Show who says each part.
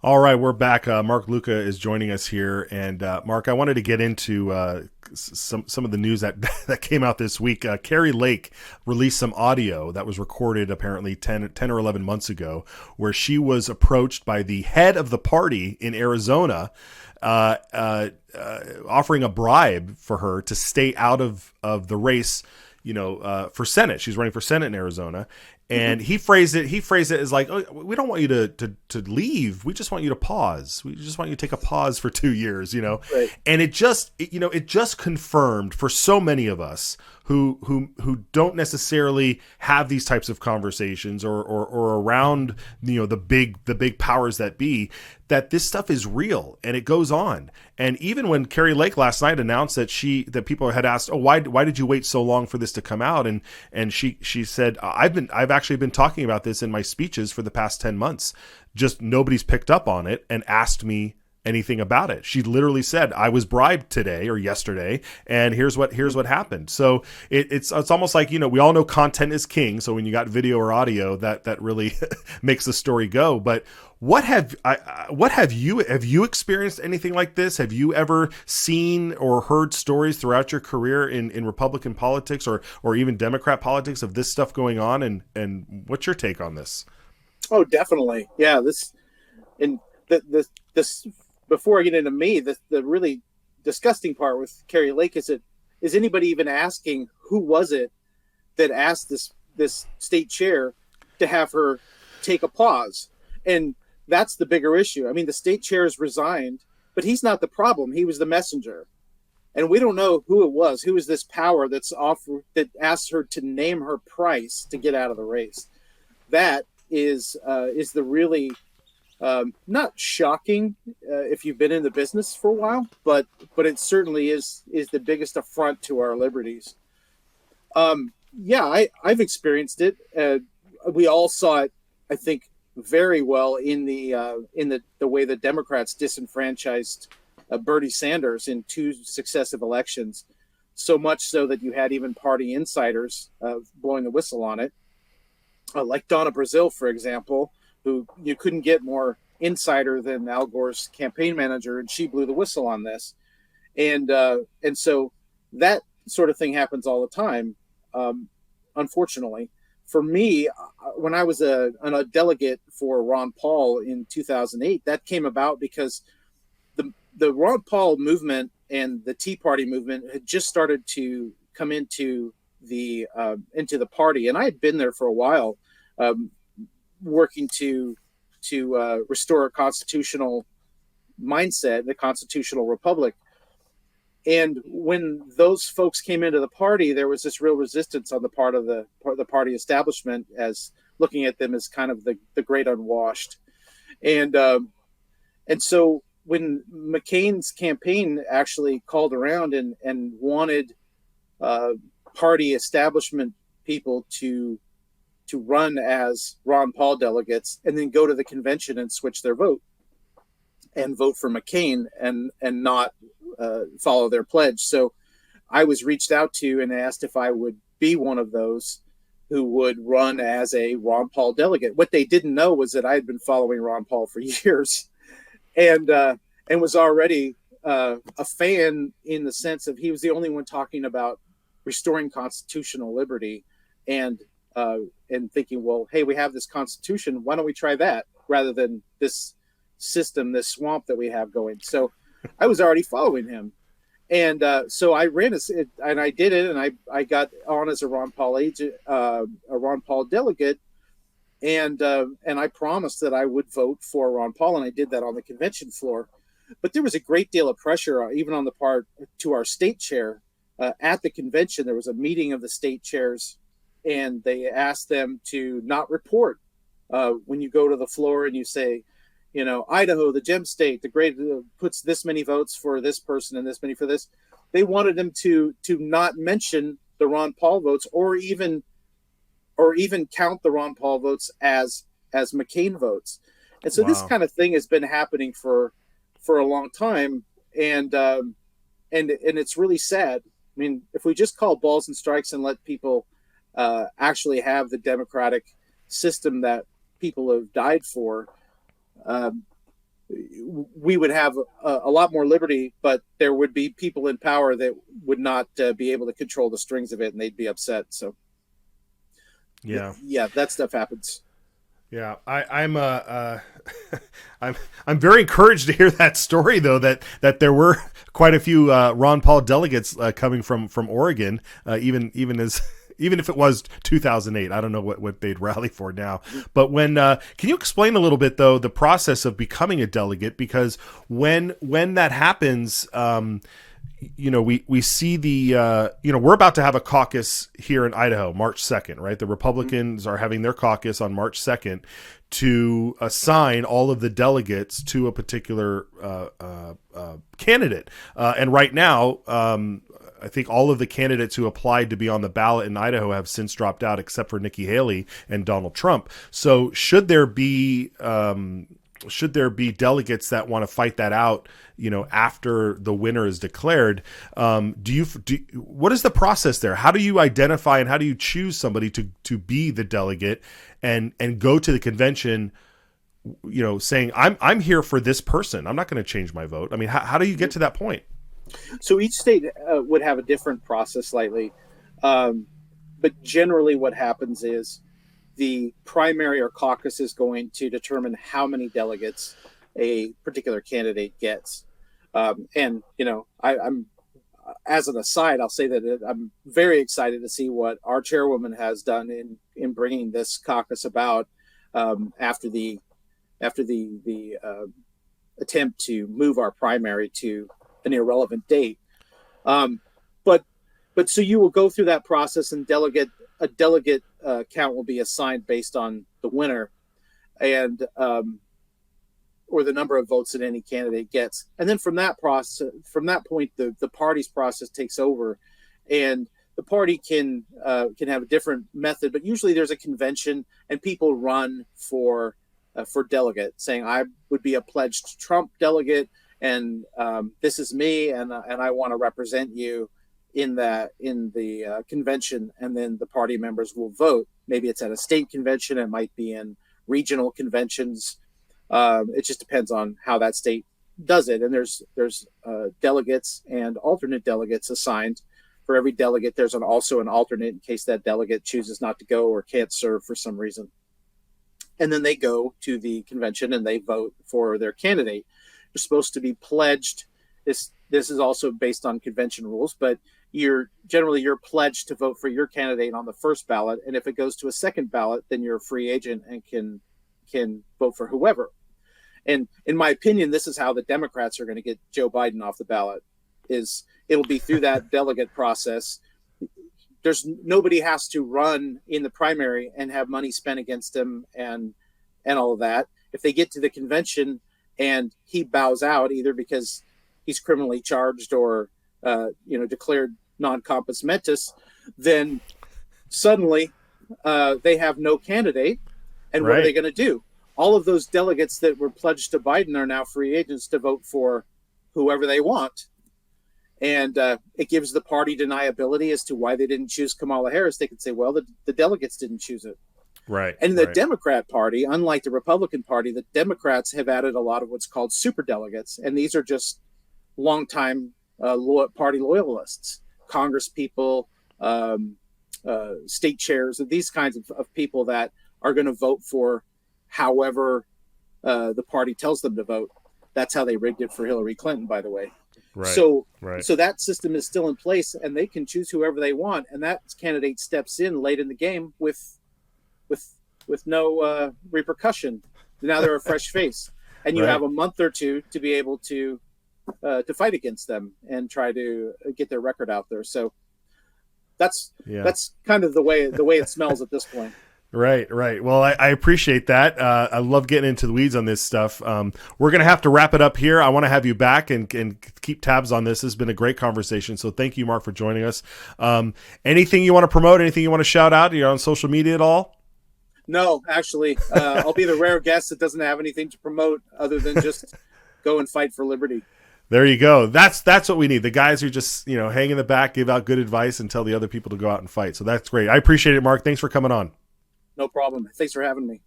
Speaker 1: All right, we're back. Marc Lucca is joining us here, and Marc, I wanted to get into some of the news that that came out this week. Kari Lake released some audio that was recorded apparently 10 or 11 months ago, where she was approached by the head of the party in Arizona, offering a bribe for her to stay out of the race, for Senate. She's running for Senate in Arizona, and he phrased it as like, oh, we don't want you to leave. We just want you to pause. We just want you to take a pause for 2 years.
Speaker 2: Right.
Speaker 1: And it just confirmed for so many of us who don't necessarily have these types of conversations or around the big powers that be, that this stuff is real and it goes on. And even when Kari Lake last night announced that people had asked, oh, why did you wait so long for this to come out, and she said, I've actually been talking about this in my speeches for the past 10 months, just nobody's picked up on it and asked me anything about it. She literally said, I was bribed today or yesterday, and here's what happened. So it's almost like, we all know content is king. So when you got video or audio, that really makes the story go. But what have you experienced anything like this? Have you ever seen or heard stories throughout your career in Republican politics or even Democrat politics of this stuff going on? And what's your take on this?
Speaker 2: Oh, definitely. Yeah. And this before I get into me, the really disgusting part with Kari Lake is anybody even asking who was it that asked this state chair to have her take a pause? And that's the bigger issue. I mean, the state chair has resigned, but he's not the problem. He was the messenger. And we don't know who it was. Who is this power that asked her to name her price to get out of the race? That is the really not shocking if you've been in the business for a while, but it certainly is the biggest affront to our liberties. Yeah, I've experienced it. We all saw it, I think, very well in the way the Democrats disenfranchised Bernie Sanders in two successive elections, so much so that you had even party insiders blowing the whistle on it, like Donna Brazile, for example, who you couldn't get more insider than Al Gore's campaign manager, and she blew the whistle on this. And so that sort of thing happens all the time, unfortunately. For me, when I was a delegate for Ron Paul in 2008, that came about because the Ron Paul movement and the Tea Party movement had just started to come into the party, and I had been there for a while, working to restore a constitutional mindset, the constitutional republic. And when those folks came into the party, there was this real resistance on the part of the party establishment, as looking at them as kind of the great unwashed. And so when McCain's campaign actually called around and wanted party establishment people to run as Ron Paul delegates and then go to the convention and switch their vote and vote for McCain and not follow their pledge. So I was reached out to and asked if I would be one of those who would run as a Ron Paul delegate. What they didn't know was that I had been following Ron Paul for years and was already a fan, in the sense of he was the only one talking about restoring constitutional liberty and thinking, well, hey, we have this constitution. Why don't we try that rather than this system, this swamp that we have going? So I was already following him. And so I ran and I did it. And I got on as a Ron Paul agent, a Ron Paul delegate. And I promised that I would vote for Ron Paul. And I did that on the convention floor. But there was a great deal of pressure, even on the part to our state chair. At the convention, there was a meeting of the state chairs, and they asked them to not report when you go to the floor and you say, Idaho, the gem state, the great, puts this many votes for this person and this many for this. They wanted them to not mention the Ron Paul votes, or even count the Ron Paul votes as McCain votes. And so this
Speaker 1: Wow.
Speaker 2: kind of thing has been happening for a long time, and it's really sad. I mean, if we just call balls and strikes and let people actually have the democratic system that people have died for, we would have a lot more liberty, but there would be people in power that would not be able to control the strings of it, and they'd be upset. So,
Speaker 1: Yeah.
Speaker 2: yeah, that stuff happens.
Speaker 1: Yeah, I'm I'm very encouraged to hear that story, though, that there were quite a few Ron Paul delegates coming from Oregon, even as even if it was 2008. I don't know what they'd rally for now. But when can you explain a little bit, though, the process of becoming a delegate? Because when that happens, we see the we're about to have a caucus here in Idaho March 2nd, right? The Republicans are having their caucus on March 2nd to assign all of the delegates to a particular candidate. And right now, I think all of the candidates who applied to be on the ballot in Idaho have since dropped out, except for Nikki Haley and Donald Trump. So should there be delegates that want to fight that out, after the winner is declared, what is the process there? How do you identify and how do you choose somebody to be the delegate and go to the convention, saying I'm here for this person. I'm not going to change my vote. I mean, how do you get to that point?
Speaker 2: So each state would have a different process slightly. But generally what happens is the primary or caucus is going to determine how many delegates a particular candidate gets. I'm as an aside, I'll say that I'm very excited to see what our chairwoman has done in bringing this caucus about after the attempt to move our primary to an irrelevant date. But so you will go through that process, and a delegate count will be assigned based on the winner, and or the number of votes that any candidate gets. And then from that point, the party's process takes over, and the party can have a different method. But usually there's a convention, and people run for delegate, saying I would be a pledged Trump delegate, and this is me, and I want to represent you in the convention. And then the party members will vote. Maybe it's at a state convention, it might be in regional conventions. It just depends on how that state does it. And there's delegates and alternate delegates assigned. For every delegate, there's also an alternate in case that delegate chooses not to go or can't serve for some reason. And then they go to the convention and they vote for their candidate. You're supposed to be pledged. This is also based on convention rules, but you're pledged to vote for your candidate on the first ballot. And if it goes to a second ballot, then you're a free agent and can vote for whoever. And in my opinion, this is how the Democrats are going to get Joe Biden off the ballot. It'll be through that delegate process. Nobody has to run in the primary and have money spent against him and all of that. If they get to the convention and he bows out, either because he's criminally charged or declared non compos mentis, then suddenly they have no candidate. And what are they going to do? All of those delegates that were pledged to Biden are now free agents to vote for whoever they want. And it gives the party deniability as to why they didn't choose Kamala Harris. They could say, well, the delegates didn't choose it.
Speaker 1: Right.
Speaker 2: And the Democrat Party, unlike the Republican Party, the Democrats have added a lot of what's called super delegates. And these are just longtime party loyalists, Congress people, state chairs, and these kinds of people that are going to vote for however the party tells them to vote. That's how they rigged it for Hillary Clinton, by the way.
Speaker 1: Right.
Speaker 2: So that system is still in place, and they can choose whoever they want, and that candidate steps in late in the game with no repercussion. Now they're a fresh face, and you have a month or two to be able to fight against them and try to get their record out there. So that's kind of the way it smells at this point.
Speaker 1: Right. Well, I appreciate that. I love getting into the weeds on this stuff. We're going to have to wrap it up here. I want to have you back and keep tabs on this. This has been a great conversation. So thank you, Marc, for joining us. Anything you want to promote? Anything you want to shout out? You're on social media at all?
Speaker 2: No, actually, I'll be the rare guest that doesn't have anything to promote other than just go and fight for liberty. There
Speaker 1: you go. That's what we need. The guys who just, hang in the back, give out good advice and tell the other people to go out and fight. So that's great. I appreciate it, Marc. Thanks for coming on.
Speaker 2: No problem. Thanks for having me.